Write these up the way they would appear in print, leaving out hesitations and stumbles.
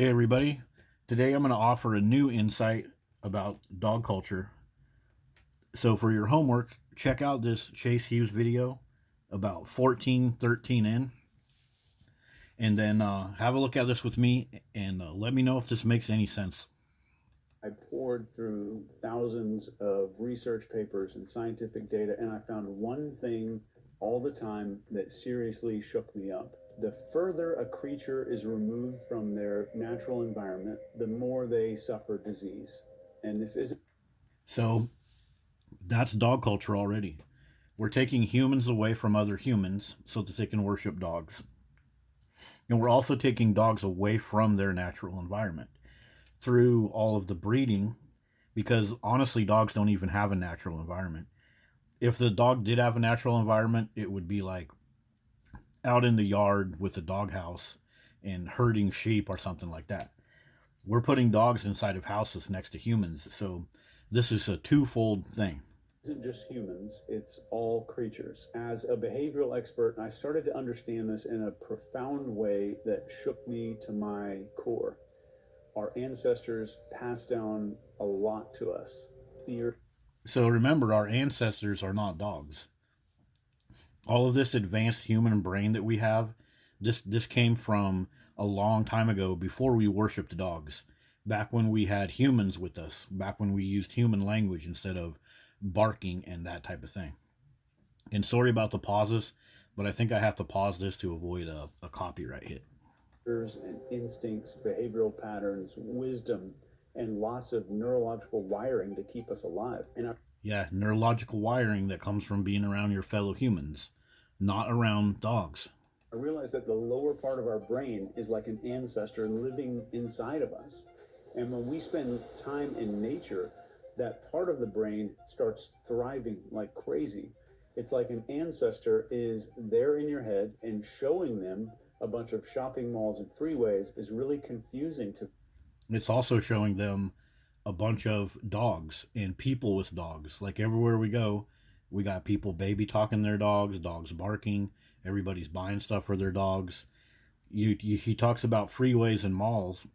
Hey everybody, today I'm going to offer a new insight about dog culture. So for your homework, check out this Chase Hughes video about 1413 in, and then have a look at this with me and let me know if this makes any sense. I poured through thousands of research papers and scientific data, and I found one thing all the time that seriously shook me up. The further a creature is removed from their natural environment, the more they suffer disease. And this isn't So that's dog culture already. We're taking humans away from other humans so that they can worship dogs. And we're also taking dogs away from their natural environment through all of the breeding, because honestly, dogs don't even have a natural environment. If the dog did have a natural environment, it would be like out in the yard with a doghouse and herding sheep or something like that. We're putting dogs inside of houses next to humans, so this is a twofold thing. isn't just humans, it's all creatures. As a behavioral expert, I started to understand this in a profound way that shook me to my core. Our ancestors passed down a lot to us: fear, So remember, our ancestors are not dogs. All of this advanced human brain that we have, this came from a long time ago, before we worshipped dogs, back when we had humans with us, back when we used human language instead of barking and that type of thing. And sorry about the pauses, but I think I have to pause this to avoid a copyright hit. and instincts, behavioral patterns, wisdom, and lots of neurological wiring to keep us alive. And Yeah, neurological wiring that comes from being around your fellow humans, not around dogs. I realized that the lower part of our brain is like an ancestor living inside of us. And when we spend time in nature, that part of the brain starts thriving like crazy. It's like an ancestor is there in your head, and showing them a bunch of shopping malls and freeways is really confusing to. It's also showing them a bunch of dogs and people with dogs. Like everywhere we go, we got people baby talking their dogs, dogs barking. Everybody's buying stuff for their dogs. He talks about freeways and malls.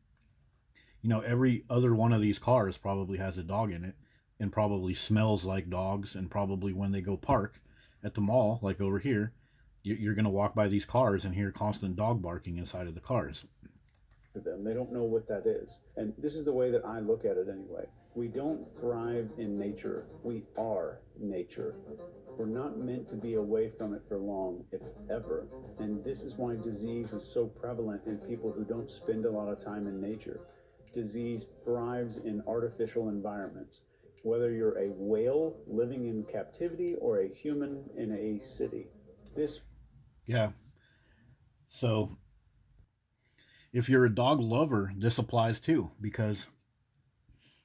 Every other one of these cars probably has a dog in it and probably smells like dogs. And probably when they go park at the mall, like over here, you're going to walk by these cars and hear constant dog barking inside of the cars. Them. They don't know what that is. And this is the way that I look at it anyway. We don't thrive in nature, we are nature. We're not meant to be away from it for long, if ever. And this is why disease is so prevalent in people who don't spend a lot of time in nature. Disease thrives in artificial environments. Whether you're a whale living in captivity or a human in a city. This Yeah. So if you're a dog lover, this applies too, because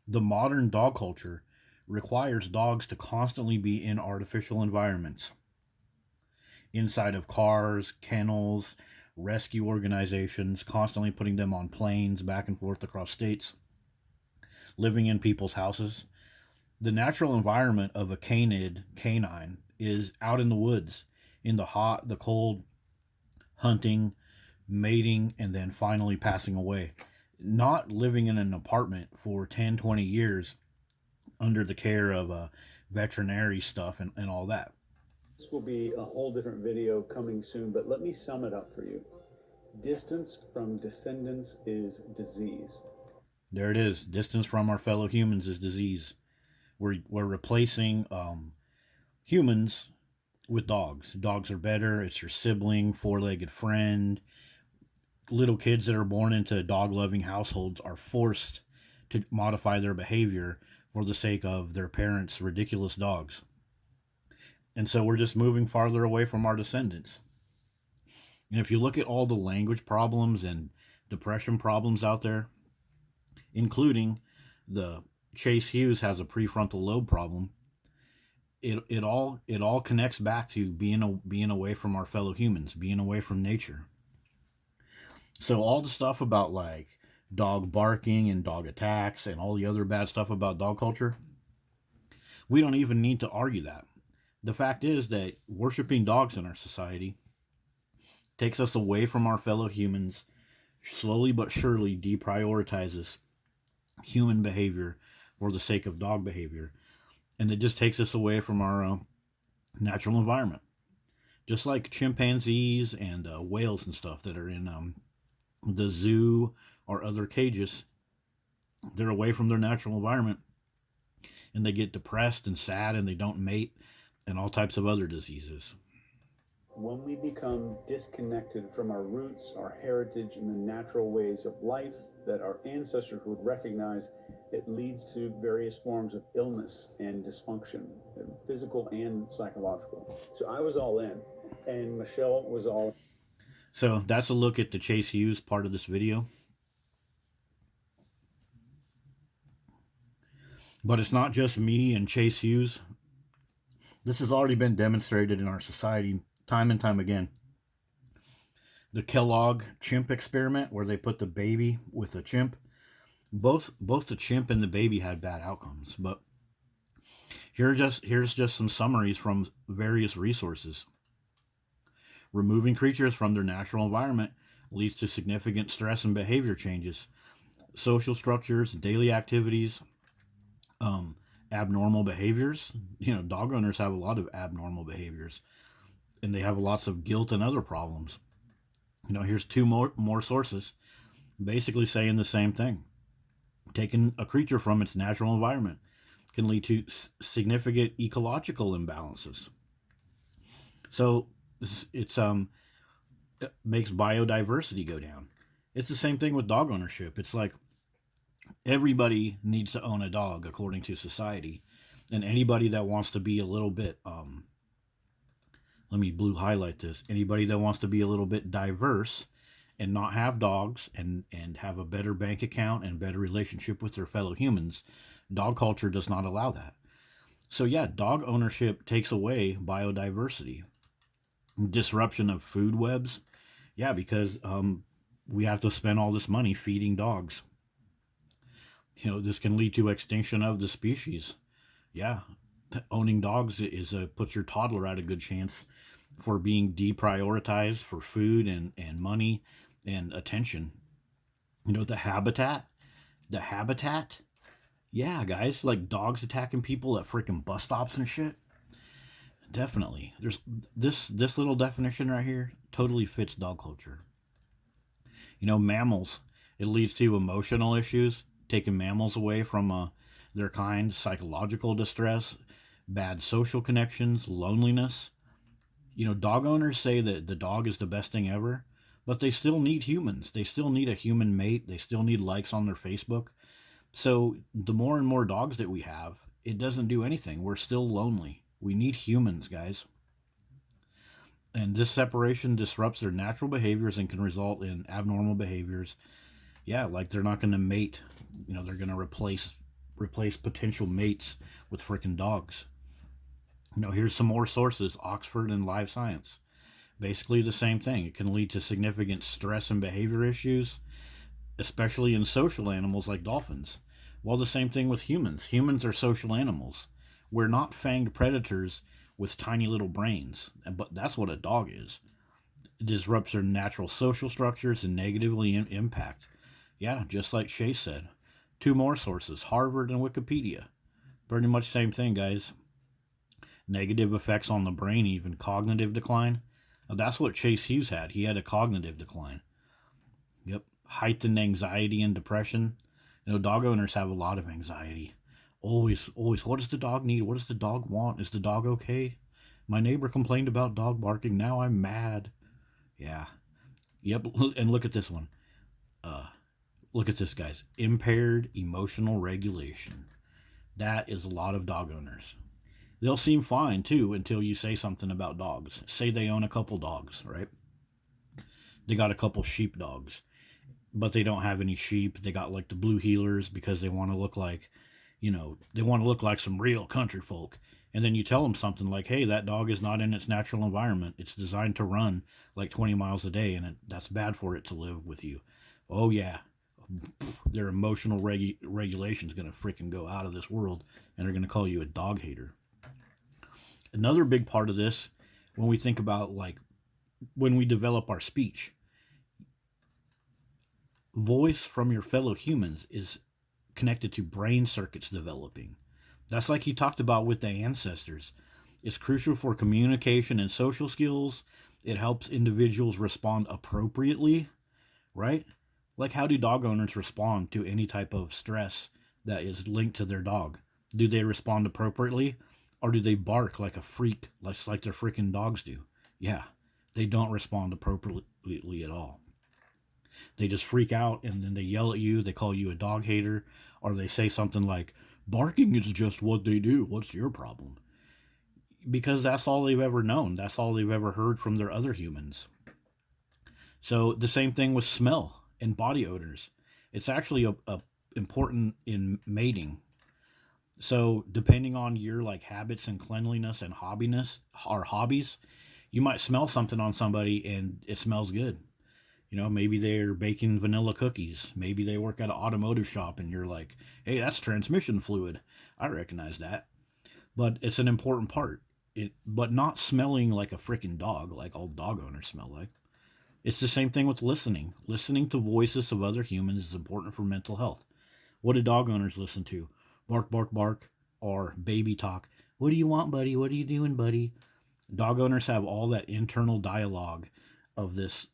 the modern dog culture requires dogs to constantly be in artificial environments, inside of cars, kennels, rescue organizations, constantly putting them on planes back and forth across states, living in people's houses. The natural environment of a canine is out in the woods, in the hot, the cold, hunting, mating, and then finally passing away. Not living in an apartment for 10, 20 years under the care of veterinary stuff and all that. This will be a whole different video coming soon, but let me sum it up for you. Distance from descendants is disease. There it is. Distance from our fellow humans is disease. We're replacing humans with dogs. Dogs are better. It's your sibling, four-legged friend. Little kids that are born into dog-loving households are forced to modify their behavior for the sake of their parents' ridiculous dogs. And so we're just moving farther away from our descendants. And if you look at all the language problems and depression problems out there, including the Chase Hughes has a prefrontal lobe problem, it all connects back to being away from our fellow humans, being away from nature. So all the stuff about like dog barking and dog attacks and all the other bad stuff about dog culture, we don't even need to argue that. The fact is that worshiping dogs in our society takes us away from our fellow humans, slowly but surely deprioritizes human behavior for the sake of dog behavior. And it just takes us away from our natural environment. Just like chimpanzees and whales and stuff that are in the zoo or other cages, they're away from their natural environment and they get depressed and sad and they don't mate and all types of other diseases. When we become disconnected from our roots, our heritage, and the natural ways of life that our ancestors would recognize, it leads to various forms of illness and dysfunction, physical and psychological. So I was all in, and Michelle was all. So that's a look at the Chase Hughes part of this video. But it's not just me and Chase Hughes. This has already been demonstrated in our society time and time again. The Kellogg chimp experiment, where they put the baby with a chimp, both the chimp and the baby had bad outcomes. But here's just some summaries from various resources. Removing creatures from their natural environment leads to significant stress and behavior changes. Social structures, daily activities, um, abnormal behaviors. Dog owners have a lot of abnormal behaviors, and they have lots of guilt and other problems. Here's two more sources, basically saying the same thing. Taking a creature from its natural environment can lead to significant ecological imbalances. So it makes biodiversity go down. It's the same thing with dog ownership. It's like everybody needs to own a dog according to society, and anybody that wants to be a little bit let me blue highlight this. Anybody that wants to be a little bit diverse and not have dogs and have a better bank account and better relationship with their fellow humans, dog culture does not allow that. So yeah, dog ownership takes away biodiversity. Disruption of food webs. Yeah, because we have to spend all this money feeding dogs. This can lead to extinction of the species. Yeah, owning dogs puts your toddler at a good chance for being deprioritized for food and money and attention. The habitat. Yeah, guys, like dogs attacking people at freaking bus stops and shit. Definitely, there's this little definition right here totally fits dog culture. Mammals. It leads to emotional issues, taking mammals away from their kind, psychological distress, bad social connections, loneliness. Dog owners say that the dog is the best thing ever, but they still need humans. They still need a human mate. They still need likes on their Facebook. So the more and more dogs that we have, it doesn't do anything. We're still lonely. We need humans, guys. And this separation disrupts their natural behaviors and can result in abnormal behaviors. Yeah, like they're not going to mate. They're going to replace potential mates with freaking dogs. Here's some more sources: Oxford and Live Science. Basically the same thing. It can lead to significant stress and behavior issues, especially in social animals like dolphins. Well, the same thing with humans. Humans are social animals. We're not fanged predators with tiny little brains, but that's what a dog is. It disrupts their natural social structures and negatively impact. Yeah, just like Shay said. Two more sources: Harvard and Wikipedia. Pretty much same thing, guys. Negative effects on the brain, even cognitive decline. That's what Chase Hughes had. He had a cognitive decline. Yep. Heightened anxiety and depression. Dog owners have a lot of anxiety. Always, always. What does the dog need? What does the dog want? Is the dog okay? My neighbor complained about dog barking. Now I'm mad. Yeah. Yep. And look at this one. Look at this, guys. Impaired emotional regulation. That is a lot of dog owners. They'll seem fine too until you say something about dogs. Say they own a couple dogs, right? They got a couple sheep dogs, but they don't have any sheep. They got like the blue heelers because they want to look like, they want to look like some real country folk. And then you tell them something like, hey, that dog is not in its natural environment. It's designed to run like 20 miles a day, and that's bad for it to live with you. Oh, yeah. Their emotional regulation is going to freaking go out of this world, and they're going to call you a dog hater. Another big part of this, when we think about like when we develop our speech, voice from your fellow humans is connected to brain circuits developing. That's like you talked about with the ancestors. It's crucial for communication and social skills. It helps individuals respond appropriately, right? Like, how do dog owners respond to any type of stress that is linked to their dog? Do they respond appropriately, or do they bark like a freak, like their freaking dogs do? Yeah, they don't respond appropriately at all. They just freak out and then they yell at you. They call you a dog hater, or they say something like, "Barking is just what they do. What's your problem?" Because that's all they've ever known. That's all they've ever heard from their other humans. So the same thing with smell and body odors. It's actually a important in mating. So depending on your like habits and cleanliness and hobbies, you might smell something on somebody and it smells good. Maybe they're baking vanilla cookies. Maybe they work at an automotive shop and you're like, "Hey, that's transmission fluid. I recognize that." But it's an important part. But not smelling like a freaking dog, like all dog owners smell like. It's the same thing with listening. Listening to voices of other humans is important for mental health. What do dog owners listen to? Bark, bark, bark, or baby talk. "What do you want, buddy? What are you doing, buddy?" Dog owners have all that internal dialogue of this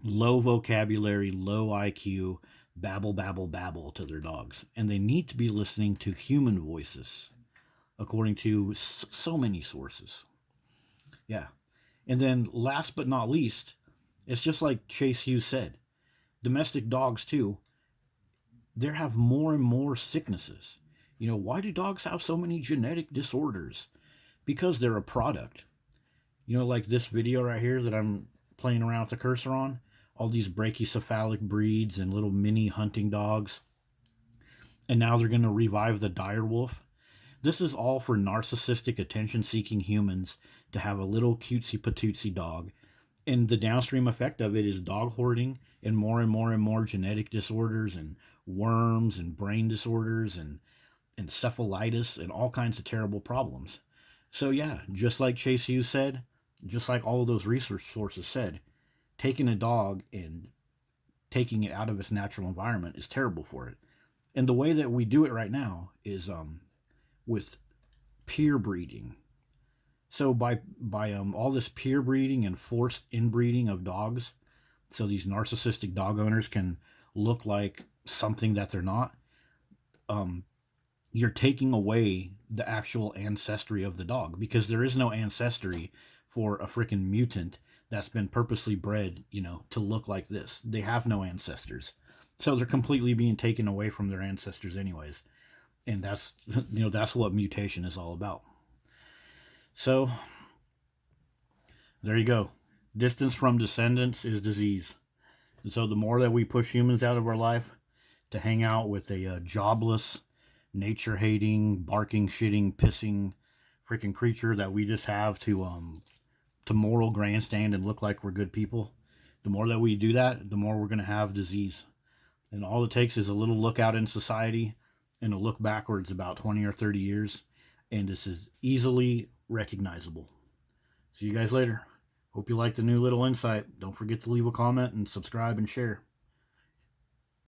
low vocabulary, low IQ, babble, babble, babble to their dogs. And they need to be listening to human voices, according to so many sources. Yeah. And then last but not least, it's just like Chase Hughes said, domestic dogs too, they have more and more sicknesses. Why do dogs have so many genetic disorders? Because they're a product. Like this video right here that I'm playing around with the cursor on, all these brachycephalic breeds and little mini hunting dogs. And now they're going to revive the dire wolf. This is all for narcissistic, attention seeking humans to have a little cutesy patootsy dog. And the downstream effect of it is dog hoarding and more and more and more genetic disorders and worms and brain disorders and encephalitis and all kinds of terrible problems. So, yeah, just like Chase Hughes said, just like all of those research sources said, taking a dog and taking it out of its natural environment is terrible for it. And the way that we do it right now is with peer breeding. So by all this peer breeding and forced inbreeding of dogs, so these narcissistic dog owners can look like something that they're not, you're taking away the actual ancestry of the dog, because there is no ancestry for a freaking mutant that's been purposely bred, to look like this. They have no ancestors. So they're completely being taken away from their ancestors anyways. And that's what mutation is all about. So there you go. Distance from descendants is disease. And so the more that we push humans out of our life to hang out with a jobless, nature-hating, barking, shitting, pissing freaking creature that we just have to moral grandstand and look like we're good people, the more that we do that, the more we're going to have disease. And all it takes is a little look out in society and a look backwards about 20 or 30 years, and this is easily recognizable. See you guys later. Hope you liked the new little insight. Don't forget to leave a comment and subscribe and share.